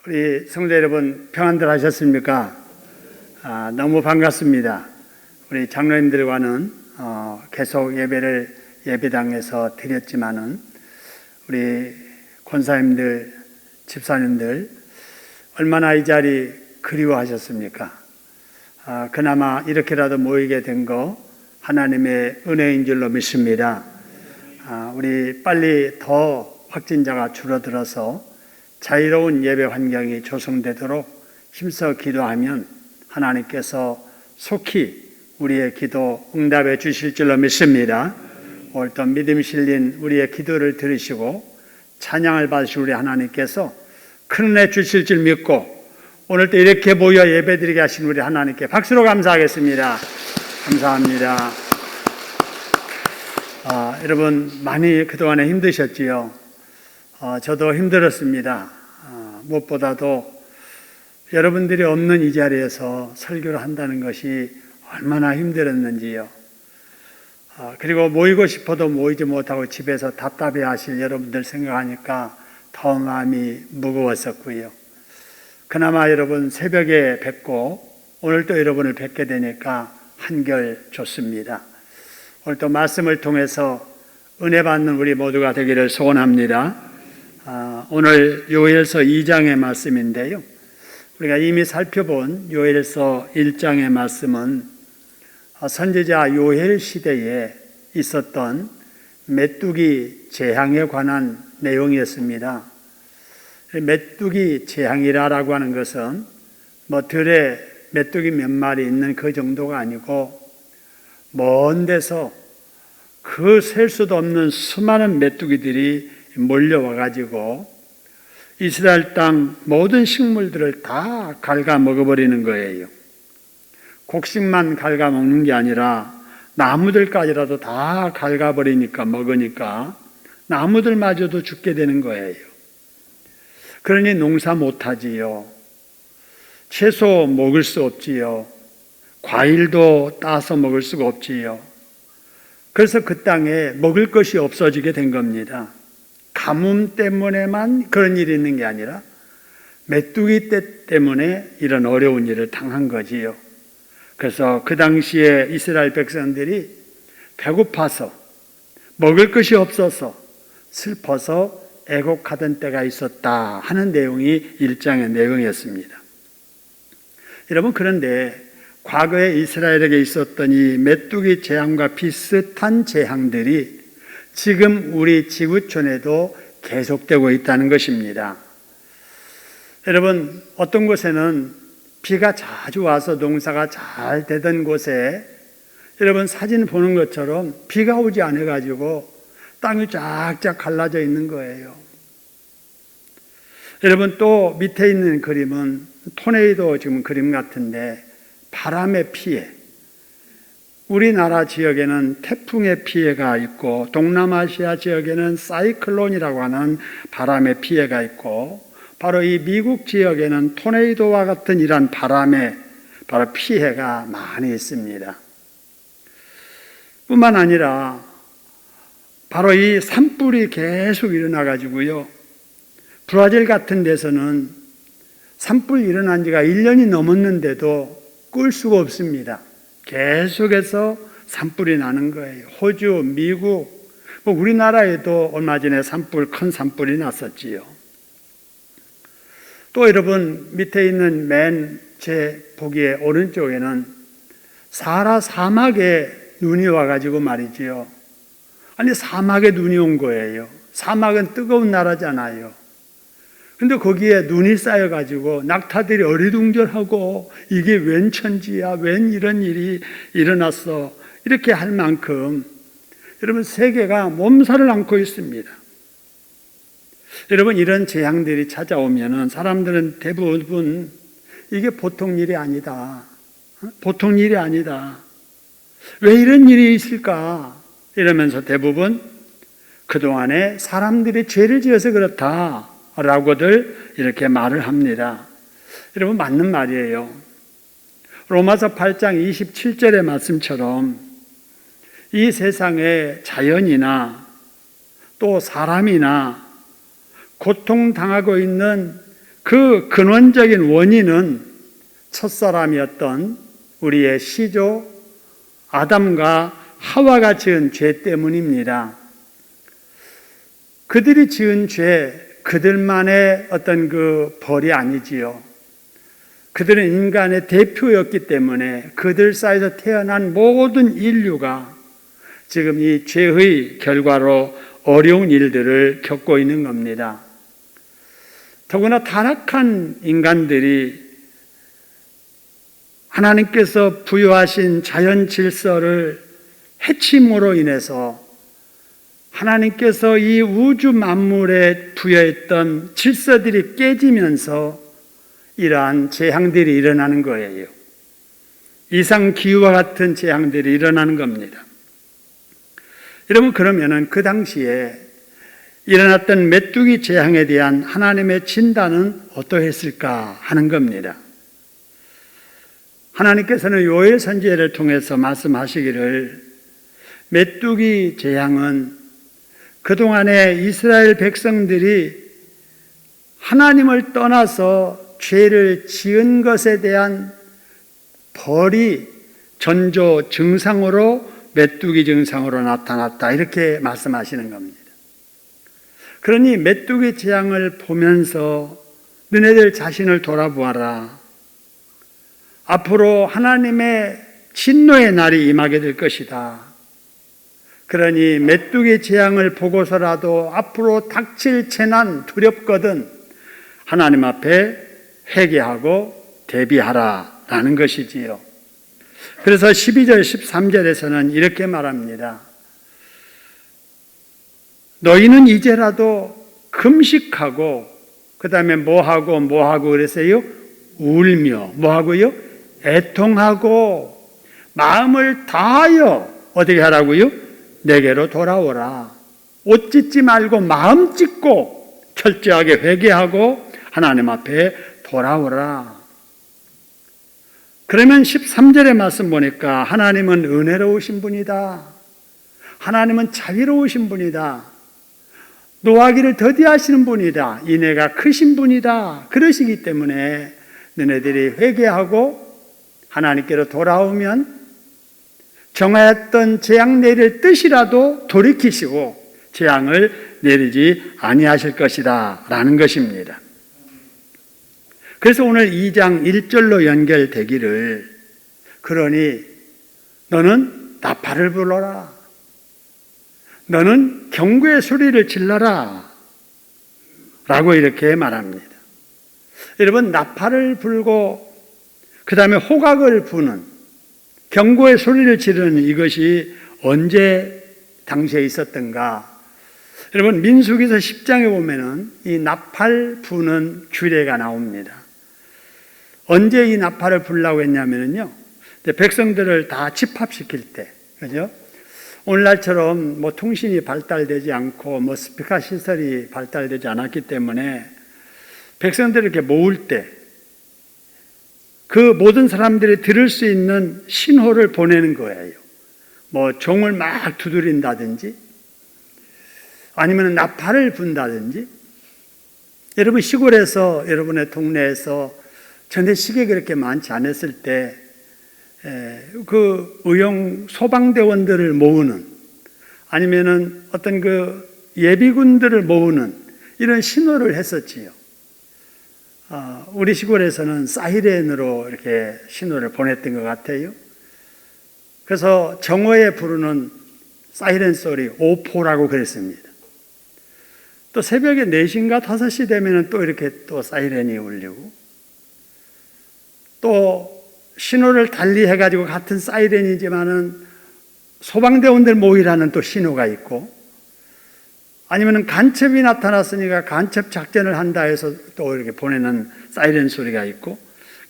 우리 성도 여러분 평안들 하셨습니까? 너무 반갑습니다. 우리 장로님들과는 계속 예배를 예배당에서 드렸지만은 우리 권사님들, 집사님들 얼마나 이 자리 그리워하셨습니까? 그나마 이렇게라도 모이게 된 거 하나님의 은혜인 줄로 믿습니다. 우리 빨리 더 확진자가 줄어들어서 자유로운 예배 환경이 조성되도록 힘써 기도하면 하나님께서 속히 우리의 기도 응답해 주실 줄로 믿습니다. 오늘 또 믿음 실린 우리의 기도를 들으시고 찬양을 받으실 우리 하나님께서 큰 은혜 주실 줄 믿고 오늘 또 이렇게 모여 예배드리게 하신 우리 하나님께 박수로 감사하겠습니다. 감사합니다. 여러분 많이 그동안에 힘드셨지요? 저도 힘들었습니다. 무엇보다도 여러분들이 없는 이 자리에서 설교를 한다는 것이 얼마나 힘들었는지요. 그리고 모이고 싶어도 모이지 못하고 집에서 답답해 하실 여러분들 생각하니까 더 마음이 무거웠었고요. 그나마 여러분 새벽에 뵙고 오늘 또 여러분을 뵙게 되니까 한결 좋습니다. 오늘 또 말씀을 통해서 은혜 받는 우리 모두가 되기를 소원합니다. 오늘 요엘서 2장의 말씀인데요. 우리가 이미 살펴본 요엘서 1장의 말씀은 선지자 요엘 시대에 있었던 메뚜기 재앙에 관한 내용이었습니다. 메뚜기 재앙이라고 하는 것은 들에 메뚜기 몇 마리 있는 그 정도가 아니고 먼 데서 그 셀 수도 없는 수많은 메뚜기들이 몰려와가지고 이스라엘 땅 모든 식물들을 다 갉아 먹어버리는 거예요. 곡식만 갉아 먹는 게 아니라 나무들까지라도 다 갉아버리니까 먹으니까 나무들마저도 죽게 되는 거예요. 그러니 농사 못하지요. 채소 먹을 수 없지요. 과일도 따서 먹을 수가 없지요. 그래서 그 땅에 먹을 것이 없어지게 된 겁니다. 가뭄 때문에만 그런 일이 있는 게 아니라 메뚜기 떼 때문에 이런 어려운 일을 당한 거지요. 그래서 그 당시에 이스라엘 백성들이 배고파서 먹을 것이 없어서 슬퍼서 애곡하던 때가 있었다 하는 내용이 1장의 내용이었습니다. 여러분, 그런데 과거에 이스라엘에게 있었던 이 메뚜기 재앙과 비슷한 재앙들이 지금 우리 지구촌에도 계속되고 있다는 것입니다. 여러분, 어떤 곳에는 비가 자주 와서 농사가 잘 되던 곳에 여러분 사진 보는 것처럼 비가 오지 않아가지고 땅이 쫙쫙 갈라져 있는 거예요. 여러분, 또 밑에 있는 그림은 토네이도 지금 그림 같은데 바람의 피해, 우리나라 지역에는 태풍의 피해가 있고 동남아시아 지역에는 사이클론이라고 하는 바람의 피해가 있고 바로 이 미국 지역에는 토네이도와 같은 이러한 바람의 바로 피해가 많이 있습니다. 뿐만 아니라 바로 이 산불이 계속 일어나가지고요. 브라질 같은 데서는 산불이 일어난 지가 1년이 넘었는데도 끌 수가 없습니다. 계속해서 산불이 나는 거예요. 호주, 미국, 우리나라에도 얼마 전에 큰 산불이 났었지요. 또 여러분 밑에 있는 맨 제 보기에 오른쪽에는 사하라 사막에 눈이 와가지고 말이지요. 아니 사막에 눈이 온 거예요. 사막은 뜨거운 나라잖아요. 근데 거기에 눈이 쌓여가지고 낙타들이 어리둥절하고 이게 웬 천지야, 웬 이런 일이 일어났어 이렇게 할 만큼 여러분 세계가 몸살을 앓고 있습니다. 여러분 이런 재앙들이 찾아오면은 사람들은 대부분 이게 보통 일이 아니다. 보통 일이 아니다. 왜 이런 일이 있을까? 이러면서 대부분 그동안에 사람들이 죄를 지어서 그렇다 라고들 이렇게 말을 합니다. 여러분 맞는 말이에요. 로마서 8장 27절의 말씀처럼 이 세상에 자연이나 또 사람이나 고통당하고 있는 그 근원적인 원인은 첫사람이었던 우리의 시조 아담과 하와가 지은 죄 때문입니다. 그들이 지은 죄, 그들만의 어떤 그 벌이 아니지요. 그들은 인간의 대표였기 때문에 그들 사이에서 태어난 모든 인류가 지금 이 죄의 결과로 어려운 일들을 겪고 있는 겁니다. 더구나 타락한 인간들이 하나님께서 부여하신 자연 질서를 해침으로 인해서 하나님께서 이 우주 만물에 부여했던 질서들이 깨지면서 이러한 재앙들이 일어나는 거예요. 이상기후와 같은 재앙들이 일어나는 겁니다. 여러분, 그러면은 그 당시에 일어났던 메뚜기 재앙에 대한 하나님의 진단은 어떠했을까 하는 겁니다. 하나님께서는 요엘 선지자를 통해서 말씀하시기를 메뚜기 재앙은 그동안에 이스라엘 백성들이 하나님을 떠나서 죄를 지은 것에 대한 벌이 전조 증상으로 메뚜기 증상으로 나타났다, 이렇게 말씀하시는 겁니다. 그러니 메뚜기 재앙을 보면서 너네들 자신을 돌아보아라. 앞으로 하나님의 진노의 날이 임하게 될 것이다. 그러니 메뚜기 재앙을 보고서라도 앞으로 닥칠 재난 두렵거든 하나님 앞에 회개하고 대비하라라는 것이지요. 그래서 12절 13절에서는 이렇게 말합니다. 너희는 이제라도 금식하고 그 다음에 뭐하고 그랬어요? 울며 뭐하고요? 애통하고 마음을 다하여 어떻게 하라고요? 내게로 돌아오라. 옷 찢지 말고 마음 찢고 철저하게 회개하고 하나님 앞에 돌아오라. 그러면 13절의 말씀 보니까 하나님은 은혜로우신 분이다. 하나님은 자비로우신 분이다. 노하기를 더디하시는 분이다. 인애가 크신 분이다. 그러시기 때문에 너네들이 회개하고 하나님께로 돌아오면 정하였던 재앙 내릴 뜻이라도 돌이키시고 재앙을 내리지 아니하실 것이다 라는 것입니다. 그래서 오늘 2장 1절로 연결되기를 그러니 너는 나팔을 불러라. 너는 경고의 소리를 질러라 라고 이렇게 말합니다. 여러분, 나팔을 불고 그 다음에 호각을 부는 경고의 소리를 지르는 이것이 언제 당시에 있었던가? 여러분, 민수기서 10장에 보면은 이 나팔 부는 규례가 나옵니다. 언제 이 나팔을 불라고 했냐면요, 백성들을 다 집합시킬 때, 그죠? 오늘날처럼 뭐 통신이 발달되지 않고 뭐 스피커 시설이 발달되지 않았기 때문에 백성들을 이렇게 모을 때 그 모든 사람들이 들을 수 있는 신호를 보내는 거예요. 뭐 종을 막 두드린다든지 아니면 나팔을 분다든지. 여러분, 시골에서 여러분의 동네에서 전에 시계 그렇게 많지 않았을 때 그 의용 소방대원들을 모으는 아니면은 어떤 그 예비군들을 모으는 이런 신호를 했었지요. 우리 시골에서는 사이렌으로 이렇게 신호를 보냈던 것 같아요. 그래서 정오에 부르는 사이렌 소리, 오포라고 그랬습니다. 또 새벽에 4시인가 5시 되면은 또 이렇게 또 사이렌이 울리고, 또 신호를 달리 해가지고 같은 사이렌이지만은 소방대원들 모이라는 또 신호가 있고, 아니면 간첩이 나타났으니까 간첩 작전을 한다 해서 또 이렇게 보내는 사이렌 소리가 있고,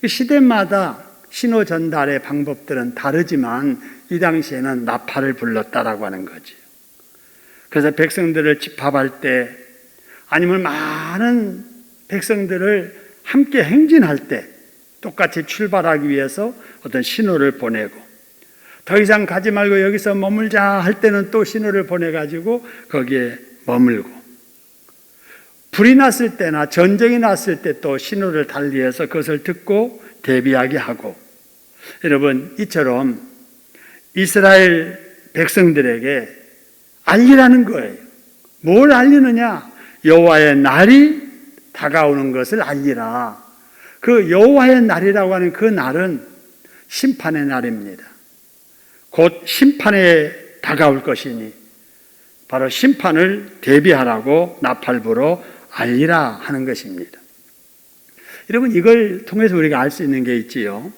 시대마다 신호 전달의 방법들은 다르지만 이 당시에는 나팔을 불렀다라고 하는 거죠. 그래서 백성들을 집합할 때 아니면 많은 백성들을 함께 행진할 때 똑같이 출발하기 위해서 어떤 신호를 보내고, 더 이상 가지 말고 여기서 머물자 할 때는 또 신호를 보내가지고 거기에 머물고, 불이 났을 때나 전쟁이 났을 때 또 신호를 달리해서 그것을 듣고 대비하게 하고, 여러분 이처럼 이스라엘 백성들에게 알리라는 거예요. 뭘 알리느냐? 여호와의 날이 다가오는 것을 알리라. 그 여호와의 날이라고 하는 그 날은 심판의 날입니다. 곧 심판에 다가올 것이니 바로 심판을 대비하라고 나팔부로 알리라 하는 것입니다. 여러분, 이걸 통해서 우리가 알 수 있는 게 있지요.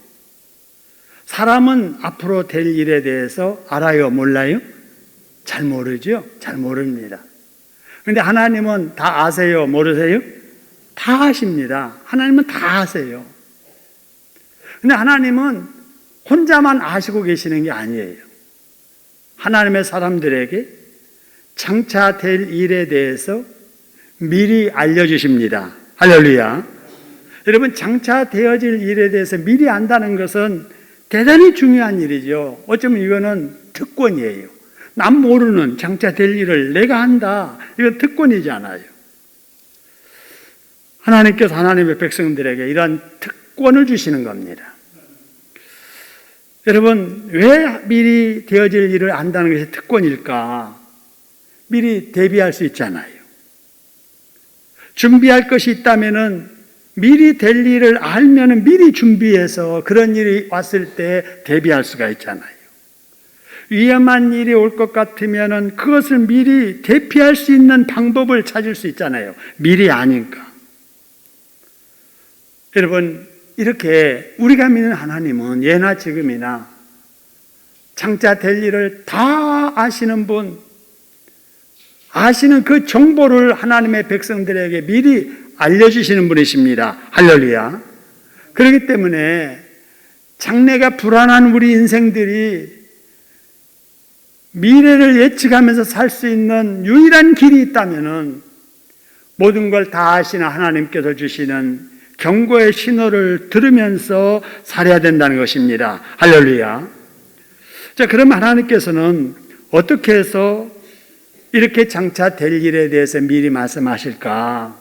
사람은 앞으로 될 일에 대해서 알아요? 몰라요? 잘 모르죠? 잘 모릅니다. 그런데 하나님은 다 아세요? 모르세요? 다 아십니다. 하나님은 다 아세요. 그런데 하나님은 혼자만 아시고 계시는 게 아니에요. 하나님의 사람들에게 장차 될 일에 대해서 미리 알려주십니다. 할렐루야. 여러분, 장차 되어질 일에 대해서 미리 안다는 것은 대단히 중요한 일이죠. 어쩌면 이거는 특권이에요. 남 모르는 장차 될 일을 내가 한다. 이건 특권이잖아요. 하나님께서 하나님의 백성들에게 이런 특권을 주시는 겁니다. 여러분, 왜 미리 되어질 일을 안다는 것이 특권일까? 미리 대비할 수 있잖아요. 준비할 것이 있다면은 미리 될 일을 알면은 미리 준비해서 그런 일이 왔을 때 대비할 수가 있잖아요. 위험한 일이 올 것 같으면은 그것을 미리 대피할 수 있는 방법을 찾을 수 있잖아요. 미리 아니까. 여러분, 이렇게 우리가 믿는 하나님은 예나 지금이나 장차 될 일을 다 아시는 분, 아시는 그 정보를 하나님의 백성들에게 미리 알려주시는 분이십니다. 할렐루야. 그렇기 때문에 장래가 불안한 우리 인생들이 미래를 예측하면서 살 수 있는 유일한 길이 있다면은 모든 걸 다 아시는 하나님께서 주시는 경고의 신호를 들으면서 살아야 된다는 것입니다. 할렐루야. 자, 그럼 하나님께서는 어떻게 해서 이렇게 장차 될 일에 대해서 미리 말씀하실까?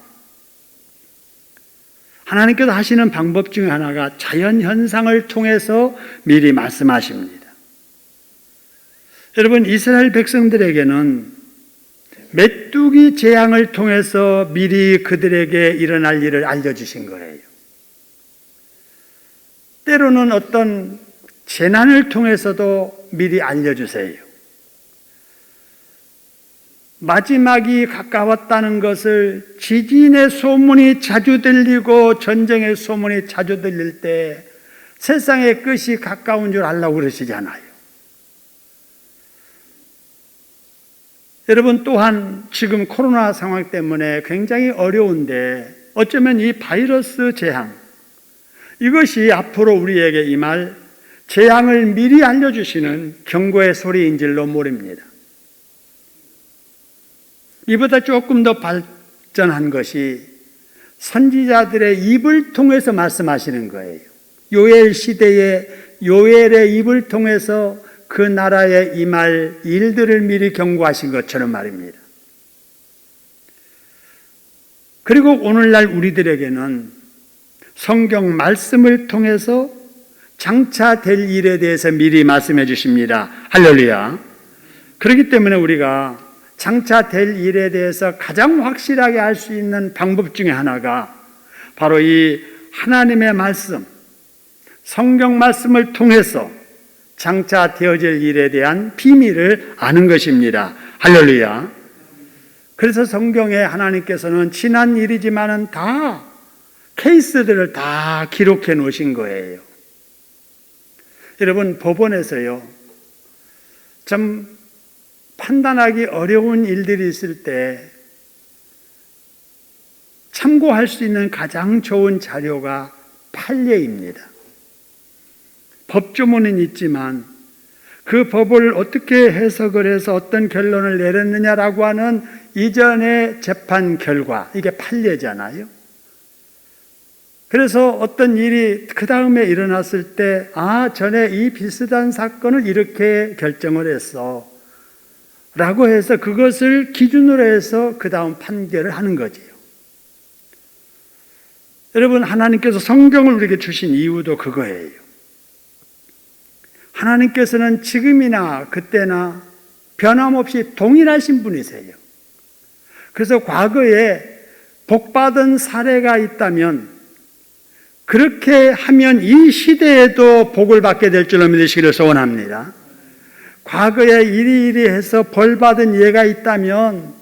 하나님께서 하시는 방법 중에 하나가 자연 현상을 통해서 미리 말씀하십니다. 여러분, 이스라엘 백성들에게는 메뚜기 재앙을 통해서 미리 그들에게 일어날 일을 알려주신 거예요. 때로는 어떤 재난을 통해서도 미리 알려주세요. 마지막이 가까웠다는 것을 지진의 소문이 자주 들리고 전쟁의 소문이 자주 들릴 때 세상의 끝이 가까운 줄 알라고 그러시잖아요. 여러분, 또한 지금 코로나 상황 때문에 굉장히 어려운데 어쩌면 이 바이러스 재앙, 이것이 앞으로 우리에게 임할 재앙을 미리 알려주시는 경고의 소리인 줄로 모릅니다. 이보다 조금 더 발전한 것이 선지자들의 입을 통해서 말씀하시는 거예요. 요엘 시대에 요엘의 입을 통해서 그 나라에 임할 일들을 미리 경고하신 것처럼 말입니다. 그리고 오늘날 우리들에게는 성경 말씀을 통해서 장차 될 일에 대해서 미리 말씀해 주십니다. 할렐루야. 그렇기 때문에 우리가 장차 될 일에 대해서 가장 확실하게 알 수 있는 방법 중에 하나가 바로 이 하나님의 말씀, 성경 말씀을 통해서 장차 되어질 일에 대한 비밀을 아는 것입니다. 할렐루야. 그래서 성경에 하나님께서는 지난 일이지만은 다 케이스들을 다 기록해 놓으신 거예요. 여러분, 법원에서요, 좀 판단하기 어려운 일들이 있을 때 참고할 수 있는 가장 좋은 자료가 판례입니다. 법조문은 있지만 그 법을 어떻게 해석을 해서 어떤 결론을 내렸느냐라고 하는 이전의 재판 결과, 이게 판례잖아요. 그래서 어떤 일이 그 다음에 일어났을 때, 전에 이 비슷한 사건을 이렇게 결정을 했어 라고 해서 그것을 기준으로 해서 그 다음 판결을 하는 거지요. 여러분, 하나님께서 성경을 우리에게 주신 이유도 그거예요. 하나님께서는 지금이나 그때나 변함없이 동일하신 분이세요. 그래서 과거에 복받은 사례가 있다면 그렇게 하면 이 시대에도 복을 받게 될 줄로 믿으시기를 소원합니다. 과거에 이리이리해서 벌받은 예가 있다면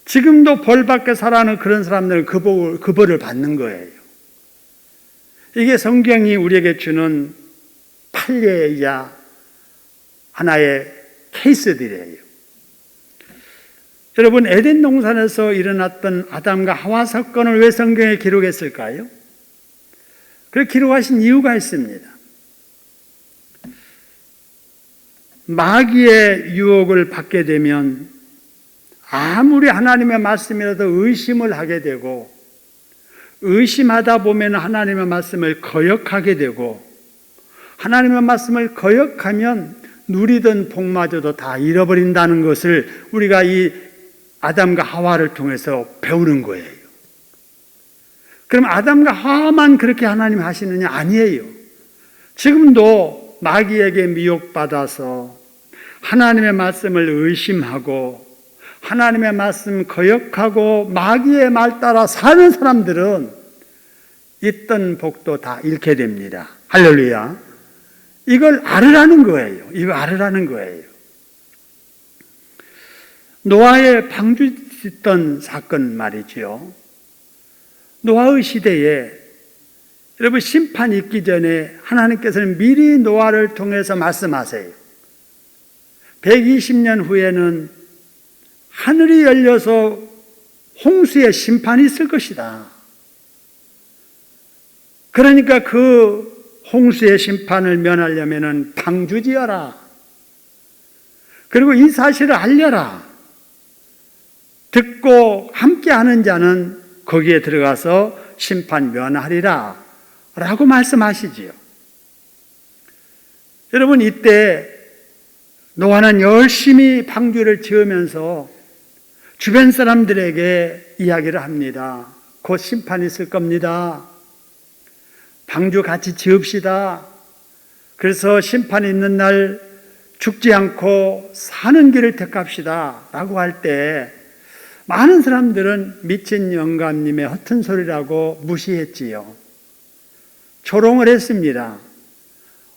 지금도 벌받게 살아가는 그런 사람들은 그 벌을 받는 거예요. 이게 성경이 우리에게 주는 판례이자 하나의 케이스들이에요. 여러분, 에덴 동산에서 일어났던 아담과 하와 사건을 왜 성경에 기록했을까요? 그렇게 기록하신 이유가 있습니다. 마귀의 유혹을 받게 되면 아무리 하나님의 말씀이라도 의심을 하게 되고, 의심하다 보면 하나님의 말씀을 거역하게 되고, 하나님의 말씀을 거역하면 누리던 복마저도 다 잃어버린다는 것을 우리가 이 아담과 하와를 통해서 배우는 거예요. 그럼 아담과 하와만 그렇게 하나님 하시느냐? 아니에요. 지금도 마귀에게 미혹받아서 하나님의 말씀을 의심하고 하나님의 말씀 거역하고 마귀의 말 따라 사는 사람들은 있던 복도 다 잃게 됩니다. 할렐루야. 이걸 알으라는 거예요. 이거 알으라는 거예요. 노아의 방주 짓던 사건 말이지요. 노아의 시대에 여러분, 심판이 있기 전에 하나님께서는 미리 노아를 통해서 말씀하세요. 120년 후에는 하늘이 열려서 홍수의 심판이 있을 것이다. 그러니까 그 홍수의 심판을 면하려면 방주 지어라. 그리고 이 사실을 알려라. 듣고 함께하는 자는 거기에 들어가서 심판 면하리라 라고 말씀하시지요. 여러분, 이때 노아는 열심히 방주를 지으면서 주변 사람들에게 이야기를 합니다. 곧 심판이 있을 겁니다. 방주 같이 지읍시다. 그래서 심판이 있는 날 죽지 않고 사는 길을 택합시다 라고 할 때 많은 사람들은 미친 영감님의 허튼 소리라고 무시했지요. 조롱을 했습니다.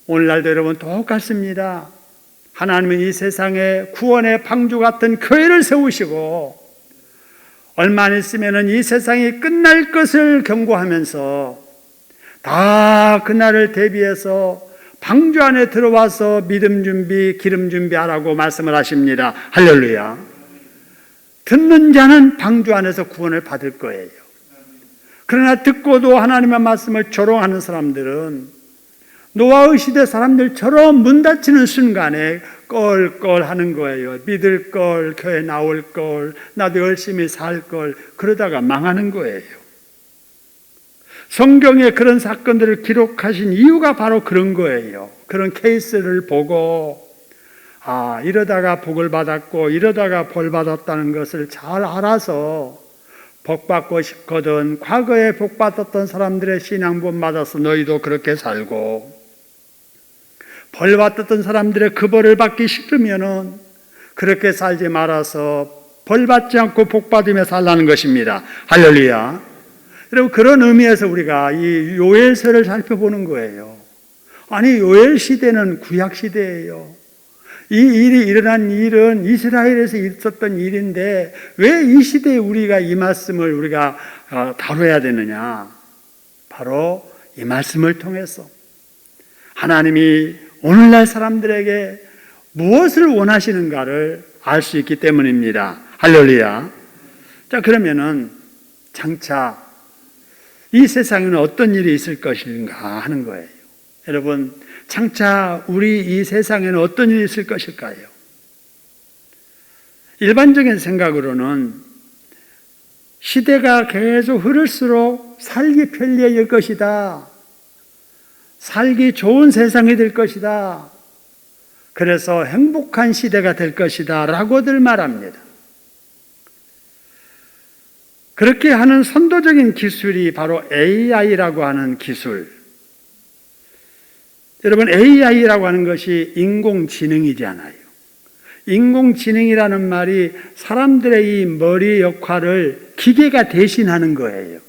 오늘날도 여러분 똑같습니다. 하나님은 이 세상에 구원의 방주 같은 교회를 세우시고 얼마 안 있으면 이 세상이 끝날 것을 경고하면서 다 그날을 대비해서 방주 안에 들어와서 믿음 준비, 기름 준비하라고 말씀을 하십니다. 할렐루야. 듣는 자는 방주 안에서 구원을 받을 거예요. 그러나 듣고도 하나님의 말씀을 조롱하는 사람들은 노아의 시대 사람들처럼 문 닫히는 순간에 껄껄하는 거예요. 믿을 걸, 교회 나올 걸, 나도 열심히 살 걸, 그러다가 망하는 거예요. 성경에 그런 사건들을 기록하신 이유가 바로 그런 거예요. 그런 케이스를 보고 이러다가 복을 받았고 이러다가 벌 받았다는 것을 잘 알아서 복 받고 싶거든 과거에 복 받았던 사람들의 신앙 본 받아서 너희도 그렇게 살고, 벌 받았던 사람들의 그 벌을 받기 싫으면은 그렇게 살지 말아서 벌 받지 않고 복 받으며 살라는 것입니다. 할렐루야. 여러분, 그런 의미에서 우리가 이 요엘서를 살펴보는 거예요. 아니, 요엘 시대는 구약 시대예요. 이 일이 일어난 일은 이스라엘에서 있었던 일인데 왜 이 시대에 우리가 이 말씀을 우리가 다뤄야 되느냐? 바로 이 말씀을 통해서 하나님이 오늘날 사람들에게 무엇을 원하시는가를 알 수 있기 때문입니다. 할렐루야. 자, 그러면은 장차 이 세상에는 어떤 일이 있을 것인가 하는 거예요. 여러분, 장차 우리 이 세상에는 어떤 일이 있을 것일까요? 일반적인 생각으로는 시대가 계속 흐를수록 살기 편리해질 것이다. 살기 좋은 세상이 될 것이다. 그래서 행복한 시대가 될 것이다 라고들 말합니다. 그렇게 하는 선도적인 기술이 바로 AI라고 하는 기술. 여러분, AI라고 하는 것이 인공지능이잖아요. 인공지능이라는 말이 사람들의 이 머리 역할을 기계가 대신하는 거예요.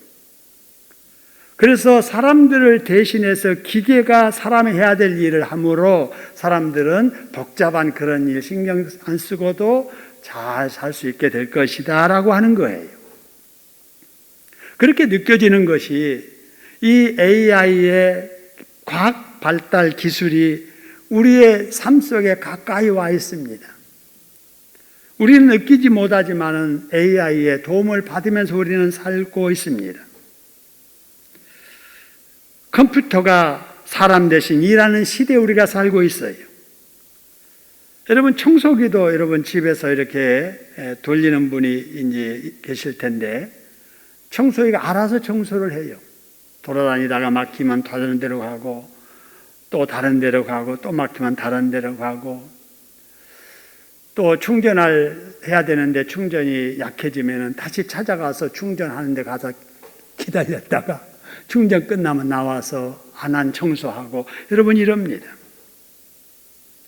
그래서 사람들을 대신해서 기계가 사람이 해야 될 일을 하므로 사람들은 복잡한 그런 일 신경 안 쓰고도 잘 살 수 있게 될 것이다 라고 하는 거예요. 그렇게 느껴지는 것이 이 AI의 과학 발달 기술이 우리의 삶 속에 가까이 와 있습니다. 우리는 느끼지 못하지만 AI의 도움을 받으면서 우리는 살고 있습니다. 컴퓨터가 사람 대신 일하는 시대에 우리가 살고 있어요. 여러분, 청소기도 여러분 집에서 이렇게 돌리는 분이 이제 계실 텐데, 청소기가 알아서 청소를 해요. 돌아다니다가 막히면 다른 데로 가고, 또 다른 데로 가고, 또 막히면 다른 데로 가고, 또 해야 되는데 충전이 약해지면 다시 찾아가서 충전하는 데 가서 기다렸다가 충전 끝나면 나와서 안안 청소하고, 여러분 이럽니다.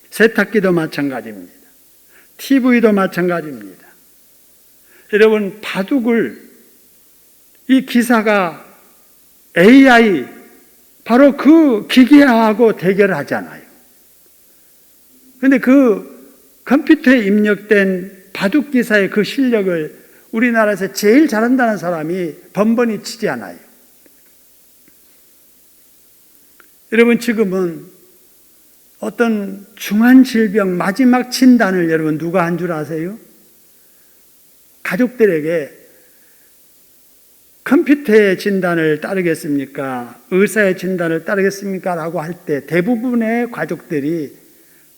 세탁기도 마찬가지입니다. TV도 마찬가지입니다. 여러분, 바둑을 이 기사가 AI 바로 그 기계하고 대결하잖아요. 그런데 그 컴퓨터에 입력된 바둑 기사의 그 실력을 우리나라에서 제일 잘한다는 사람이 번번이 치지 않아요. 여러분, 지금은 어떤 중한 질병 마지막 진단을 여러분 누가 한 줄 아세요? 가족들에게 컴퓨터의 진단을 따르겠습니까? 의사의 진단을 따르겠습니까? 라고 할 때 대부분의 가족들이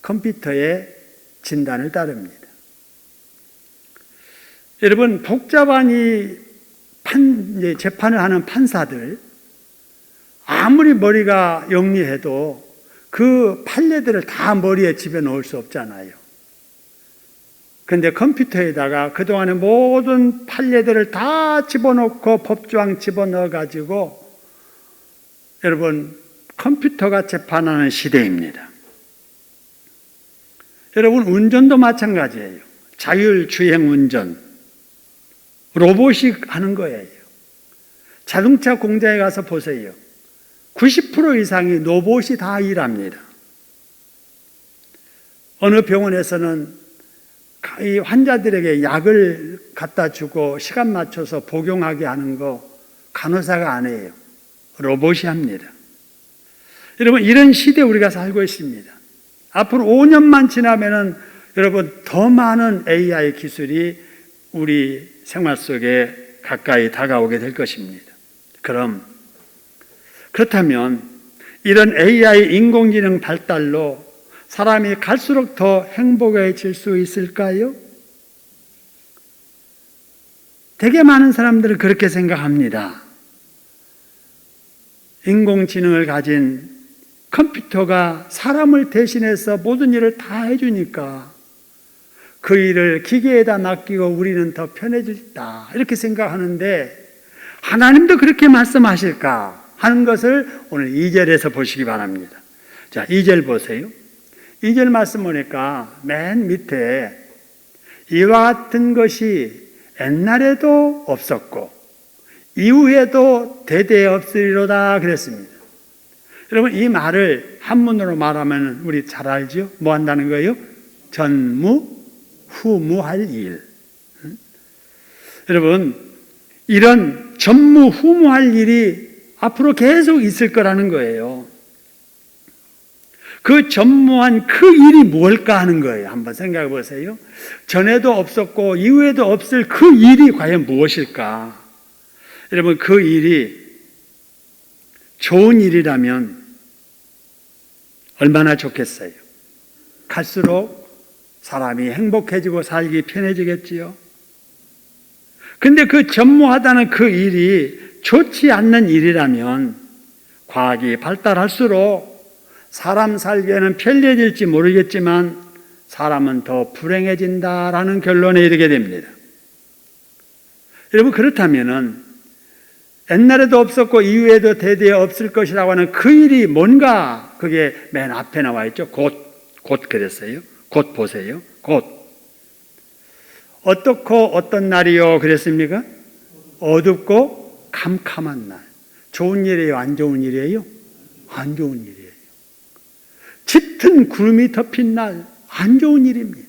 컴퓨터의 진단을 따릅니다. 여러분, 복잡한 재판을 하는 판사들, 아무리 머리가 영리해도 그 판례들을 다 머리에 집어넣을 수 없잖아요. 그런데 컴퓨터에다가 그동안의 모든 판례들을 다 집어넣고 법조항 집어넣어가지고 여러분, 컴퓨터가 재판하는 시대입니다. 여러분, 운전도 마찬가지예요. 자율주행 운전, 로봇이 하는 거예요. 자동차 공장에 가서 보세요. 90% 이상이 로봇이 다 일합니다. 어느 병원에서는 이 환자들에게 약을 갖다 주고 시간 맞춰서 복용하게 하는 거 간호사가 안 해요. 로봇이 합니다. 여러분, 이런 시대에 우리가 살고 있습니다. 앞으로 5년만 지나면은 여러분, 더 많은 AI 기술이 우리 생활 속에 가까이 다가오게 될 것입니다. 그렇다면 이런 AI 인공지능 발달로 사람이 갈수록 더 행복해질 수 있을까요? 되게 많은 사람들은 그렇게 생각합니다. 인공지능을 가진 컴퓨터가 사람을 대신해서 모든 일을 다 해주니까 그 일을 기계에다 맡기고 우리는 더 편해졌다, 이렇게 생각하는데 하나님도 그렇게 말씀하실까 하는 것을 오늘 2절에서 보시기 바랍니다. 자, 2절 보세요. 2절 말씀 보니까 맨 밑에 이와 같은 것이 옛날에도 없었고 이후에도 대대 없으리로다 그랬습니다. 여러분, 이 말을 한문으로 말하면 우리 잘 알죠? 뭐 한다는 거예요? 전무후무할 일. 여러분, 이런 전무후무할 일이 앞으로 계속 있을 거라는 거예요. 그 전무한 그 일이 뭘까 하는 거예요. 한번 생각해 보세요. 전에도 없었고 이후에도 없을 그 일이 과연 무엇일까? 여러분, 그 일이 좋은 일이라면 얼마나 좋겠어요. 갈수록 사람이 행복해지고 살기 편해지겠지요. 근데 그 전무하다는 그 일이 좋지 않는 일이라면 과학이 발달할수록 사람 살기에는 편리해질지 모르겠지만 사람은 더 불행해진다라는 결론에 이르게 됩니다. 여러분, 그렇다면은 옛날에도 없었고 이후에도 대대에 없을 것이라고 하는 그 일이 뭔가 그게 맨 앞에 나와 있죠. 곧 그랬어요. 곧 보세요. 곧. 어떻고 어떤 날이요 그랬습니까? 어둡고 캄캄한 날. 좋은 일이에요? 안 좋은 일이에요? 안 좋은 일이에요. 짙은 구름이 덮인 날, 안 좋은 일입니다.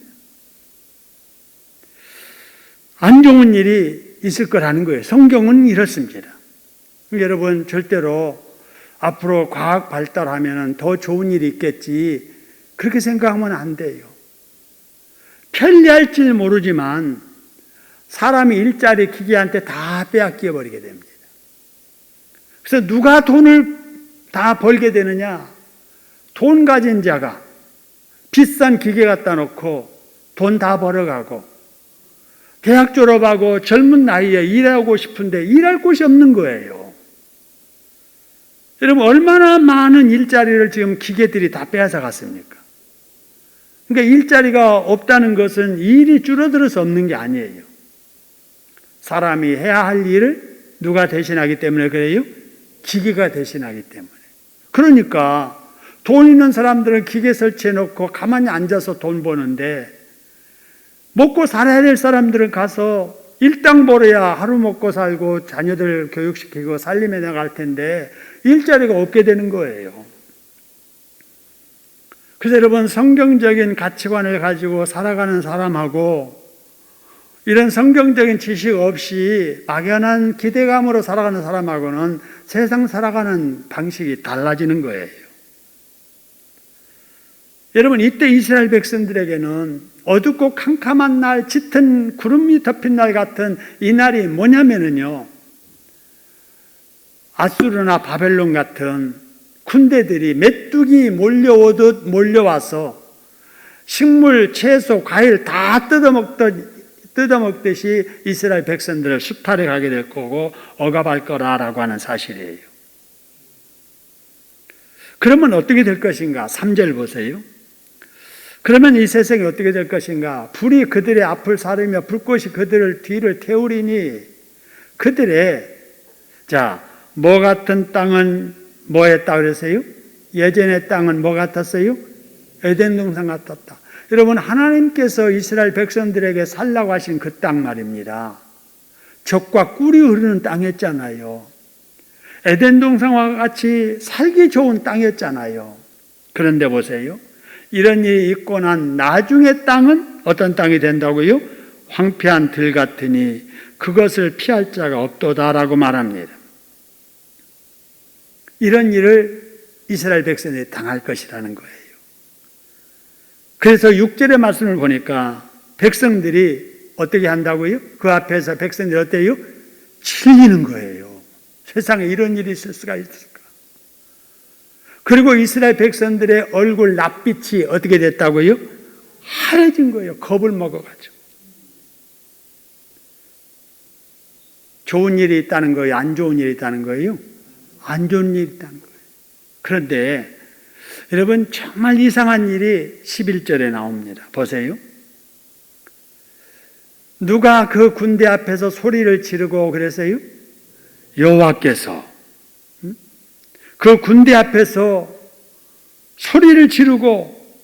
안 좋은 일이 있을 거라는 거예요. 성경은 이렇습니다. 여러분, 절대로 앞으로 과학 발달하면 더 좋은 일이 있겠지, 그렇게 생각하면 안 돼요. 편리할지 모르지만 사람이 일자리 기계한테 다 빼앗겨 버리게 됩니다. 그래서 누가 돈을 다 벌게 되느냐? 돈 가진 자가 비싼 기계 갖다 놓고 돈 다 벌어가고, 대학 졸업하고 젊은 나이에 일하고 싶은데 일할 곳이 없는 거예요. 여러분, 얼마나 많은 일자리를 지금 기계들이 다 빼앗아 갔습니까? 그러니까 일자리가 없다는 것은 일이 줄어들어서 없는 게 아니에요. 사람이 해야 할 일을 누가 대신하기 때문에 그래요? 기계가 대신하기 때문에. 그러니까 돈 있는 사람들은 기계 설치해 놓고 가만히 앉아서 돈 버는데, 먹고 살아야 될 사람들은 가서 일당 벌어야 하루 먹고 살고 자녀들 교육시키고 살림해 나갈 텐데 일자리가 없게 되는 거예요. 그래서 여러분, 성경적인 가치관을 가지고 살아가는 사람하고 이런 성경적인 지식 없이 막연한 기대감으로 살아가는 사람하고는 세상 살아가는 방식이 달라지는 거예요. 여러분, 이때 이스라엘 백성들에게는 어둡고 캄캄한 날, 짙은 구름이 덮인 날 같은 이 날이 뭐냐면요, 아수르나 바벨론 같은 군대들이 메뚜기 몰려오듯 몰려와서 식물, 채소, 과일 다 뜯어먹듯이 이스라엘 백성들을 수탈해 가게 될 거고 억압할 거라고 하는 사실이에요. 그러면 어떻게 될 것인가? 3절 보세요. 그러면 이 세상이 어떻게 될 것인가? 불이 그들의 앞을 사르며 불꽃이 그들을 뒤를 태우리니 그들의, 뭐 같은 땅은 뭐 했다 그랬어요? 예전의 땅은 뭐 같았어요? 에덴 동산 같았다. 여러분, 하나님께서 이스라엘 백성들에게 살라고 하신 그 땅 말입니다. 젖과 꿀이 흐르는 땅이었잖아요. 에덴 동산과 같이 살기 좋은 땅이었잖아요. 그런데 보세요. 이런 일이 있고 난 나중에 땅은 어떤 땅이 된다고요? 황폐한 들 같으니 그것을 피할 자가 없도다라고 말합니다. 이런 일을 이스라엘 백성들이 당할 것이라는 거예요. 그래서 6절의 말씀을 보니까 백성들이 어떻게 한다고요? 그 앞에서 백성들이 어때요? 질리는 거예요. 세상에 이런 일이 있을 수가 있을까? 그리고 이스라엘 백성들의 얼굴 낯빛이 어떻게 됐다고요? 하얘진 거예요. 겁을 먹어가지고. 좋은 일이 있다는 거예요? 안 좋은 일이 있다는 거예요? 안 좋은 일이 있다는 거예요. 그런데 여러분, 정말 이상한 일이 11절에 나옵니다. 보세요. 누가 그 군대 앞에서 소리를 지르고 그랬어요? 여호와께서 그 군대 앞에서 소리를 지르고,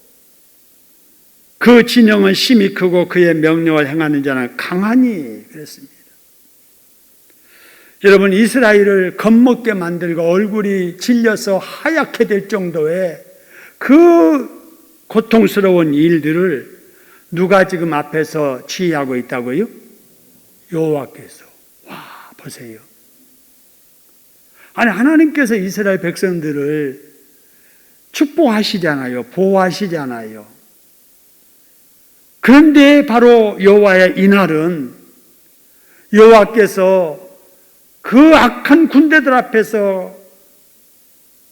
그 진영은 심히 크고 그의 명령을 행하는 자는 강하니 그랬습니다. 여러분, 이스라엘을 겁먹게 만들고 얼굴이 질려서 하얗게 될 정도의 그 고통스러운 일들을 누가 지금 앞에서 지휘하고 있다고요? 여호와께서. 와, 보세요. 아니, 하나님께서 이스라엘 백성들을 축복하시잖아요. 보호하시잖아요. 그런데 바로 여호와의 이날은 여호와께서 그 악한 군대들 앞에서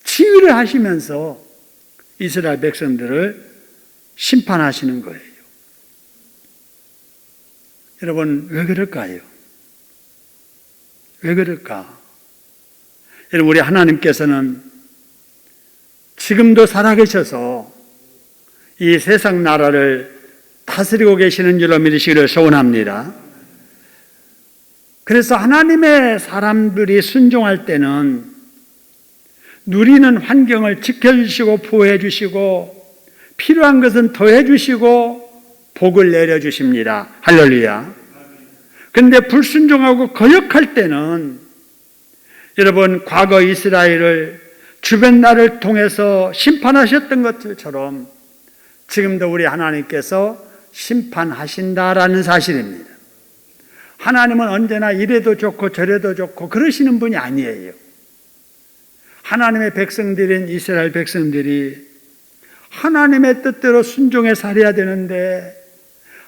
치유를 하시면서 이스라엘 백성들을 심판하시는 거예요. 여러분, 왜 그럴까요? 왜 그럴까? 여러분, 우리 하나님께서는 지금도 살아계셔서 이 세상 나라를 다스리고 계시는 줄로 믿으시기를 소원합니다. 그래서 하나님의 사람들이 순종할 때는 누리는 환경을 지켜주시고 보호해 주시고 필요한 것은 더해 주시고 복을 내려주십니다. 할렐루야. 그런데 불순종하고 거역할 때는 여러분 과거 이스라엘을 주변 나라를 통해서 심판하셨던 것처럼 지금도 우리 하나님께서 심판하신다라는 사실입니다. 하나님은 언제나 이래도 좋고 저래도 좋고 그러시는 분이 아니에요. 하나님의 백성들인 이스라엘 백성들이 하나님의 뜻대로 순종해 살아야 되는데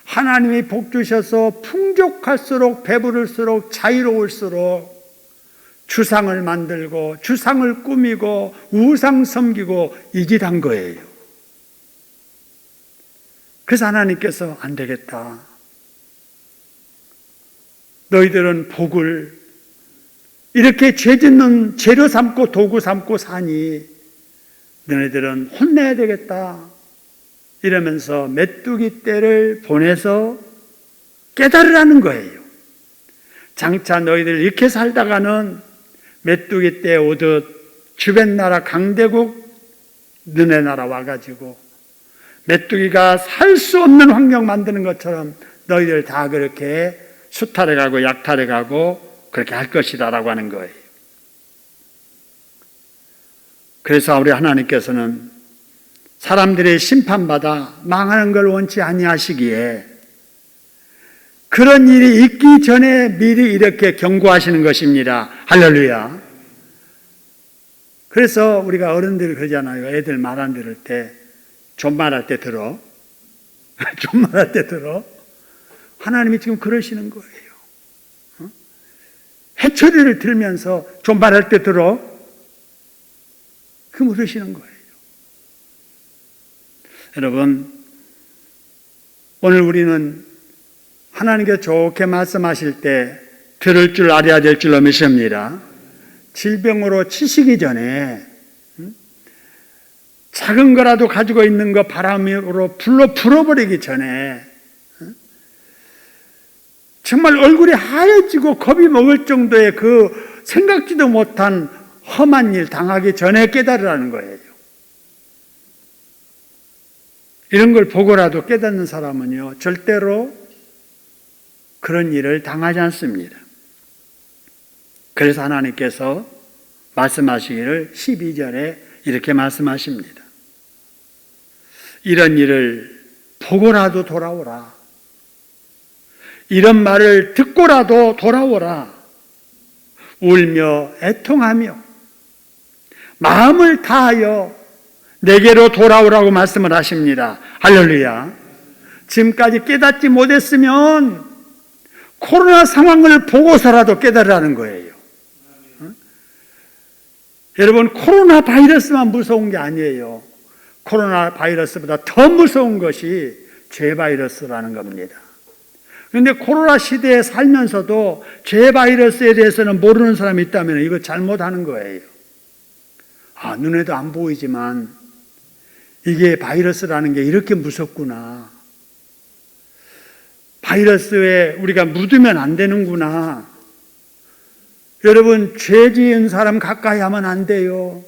하나님이 복 주셔서 풍족할수록 배부를수록 자유로울수록 주상을 만들고 주상을 꾸미고 우상 섬기고 이 짓 한 거예요. 그래서 하나님께서 안 되겠다. 너희들은 복을 이렇게 죄 짓는 재료 삼고 도구 삼고 사니 너희들은 혼내야 되겠다. 이러면서 메뚜기 떼를 보내서 깨달으라는 거예요. 장차 너희들 이렇게 살다가는 메뚜기 떼 오듯 주변 나라 강대국 너네 나라 와가지고 메뚜기가 살 수 없는 환경 만드는 것처럼 너희들 다 그렇게 수탈해 가고 약탈해 가고 그렇게 할 것이다 라고 하는 거예요. 그래서 우리 하나님께서는 사람들이 심판받아 망하는 걸 원치 아니하시기에 그런 일이 있기 전에 미리 이렇게 경고하시는 것입니다. 할렐루야. 그래서 우리가 어른들이 그러잖아요. 애들 말 안 들을 때 존말할 때 들어. 존말할 때 들어. 하나님이 지금 그러시는 거예요. 해초리를 들면서 존말할 때 들어. 그럼 그러시는 거예요. 여러분, 오늘 우리는 하나님께서 좋게 말씀하실 때 들을 줄 알아야 될 줄로 믿습니다. 질병으로 치시기 전에 작은 거라도 가지고 있는 거 바람으로 불로 불어버리기 전에 정말 얼굴이 하얘지고 겁이 먹을 정도의 그 생각지도 못한 험한 일 당하기 전에 깨달으라는 거예요. 이런 걸 보고라도 깨닫는 사람은요, 절대로 그런 일을 당하지 않습니다. 그래서 하나님께서 말씀하시기를 12절에 이렇게 말씀하십니다. 이런 일을 보고라도 돌아오라. 이런 말을 듣고라도 돌아오라. 울며 애통하며 마음을 다하여 내게로 돌아오라고 말씀을 하십니다. 할렐루야. 지금까지 깨닫지 못했으면 코로나 상황을 보고서라도 깨달으라는 거예요. 여러분, 코로나 바이러스만 무서운 게 아니에요. 코로나 바이러스보다 더 무서운 것이 죄 바이러스라는 겁니다. 그런데 코로나 시대에 살면서도 죄 바이러스에 대해서는 모르는 사람이 있다면 이거 잘못하는 거예요. 아, 눈에도 안 보이지만 이게 바이러스라는 게 이렇게 무섭구나. 바이러스에 우리가 묻으면 안 되는구나. 여러분, 죄 지은 사람 가까이 하면 안 돼요.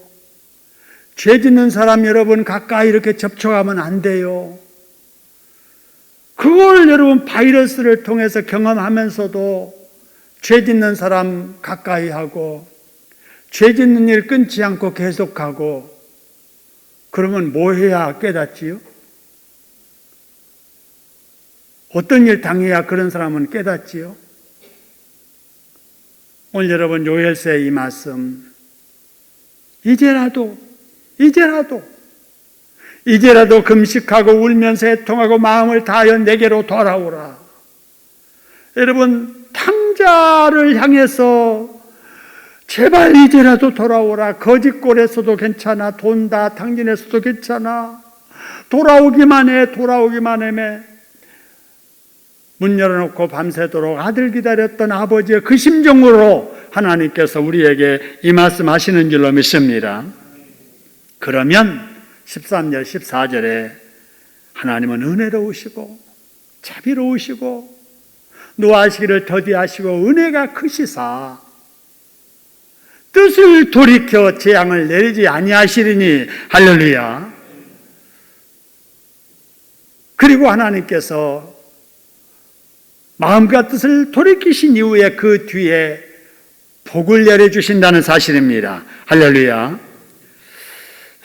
죄 짓는 사람 여러분 가까이 이렇게 접촉하면 안 돼요. 그걸 여러분 바이러스를 통해서 경험하면서도 죄 짓는 사람 가까이 하고 죄 짓는 일 끊지 않고 계속하고 그러면 뭐 해야 깨닫지요? 어떤 일 당해야 그런 사람은 깨닫지요? 오늘 여러분 요엘서의 이 말씀 이제라도 금식하고 울면서 애통하고 마음을 다하여 내게로 돌아오라. 여러분 탕자를 향해서 제발 이제라도 돌아오라. 거짓골에서도 괜찮아. 돈 다 탕진해서도 괜찮아. 돌아오기만 해. 문 열어놓고 밤새도록 아들 기다렸던 아버지의 그 심정으로 하나님께서 우리에게 이 말씀 하시는 줄로 믿습니다. 그러면 13절 14절에 하나님은 은혜로우시고 자비로우시고 노하시기를 더디하시고 은혜가 크시사 뜻을 돌이켜 재앙을 내리지 아니하시리니. 할렐루야. 그리고 하나님께서 마음과 뜻을 돌이키신 이후에 그 뒤에 복을 내려주신다는 사실입니다. 할렐루야.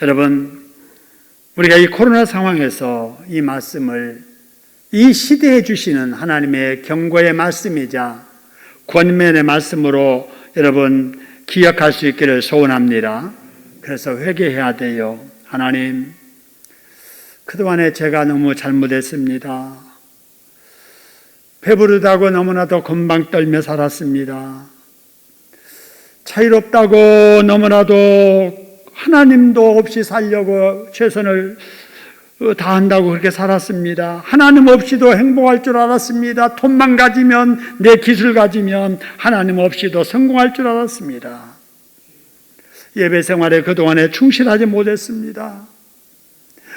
여러분, 우리가 이 코로나 상황에서 이 말씀을 이 시대에 주시는 하나님의 경고의 말씀이자 권면의 말씀으로 여러분 기억할 수 있기를 소원합니다. 그래서 회개해야 돼요. 하나님, 그동안에 제가 너무 잘못했습니다. 배부르다고 너무나도 건방 떨며 살았습니다. 자유롭다고 너무나도 하나님도 없이 살려고 최선을 다한다고 그렇게 살았습니다. 하나님 없이도 행복할 줄 알았습니다. 돈만 가지면, 내 기술 가지면 하나님 없이도 성공할 줄 알았습니다. 예배 생활에 그동안에 충실하지 못했습니다.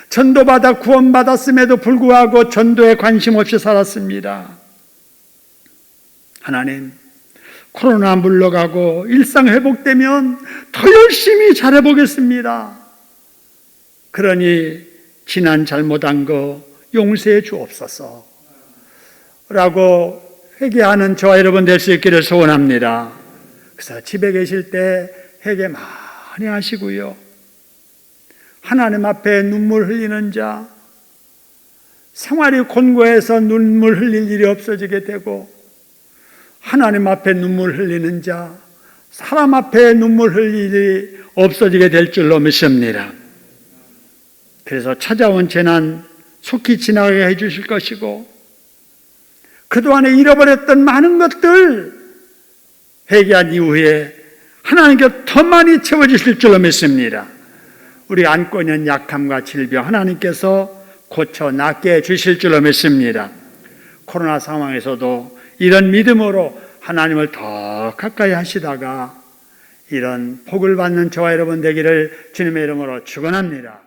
전도받아 구원받았음에도 불구하고 전도에 관심 없이 살았습니다. 하나님, 코로나 물러가고 일상 회복되면 더 열심히 잘해보겠습니다. 그러니 지난 잘못한 거 용서해 주옵소서 라고 회개하는 저와 여러분 될 수 있기를 소원합니다. 그래서 집에 계실 때 회개 많이 하시고요. 하나님 앞에 눈물 흘리는 자, 생활이 곤고해서 눈물 흘릴 일이 없어지게 되고, 하나님 앞에 눈물 흘리는 자, 사람 앞에 눈물 흘릴 일이 없어지게 될 줄로 믿습니다. 그래서 찾아온 재난 속히 지나가게 해주실 것이고, 그동안에 잃어버렸던 많은 것들 회개한 이후에 하나님께 더 많이 채워주실 줄로 믿습니다. 우리 안고 있는 약함과 질병 하나님께서 고쳐 낫게 해주실 줄로 믿습니다. 코로나 상황에서도 이런 믿음으로 하나님을 더 가까이 하시다가 이런 복을 받는 저와 여러분 되기를 주님의 이름으로 축원합니다.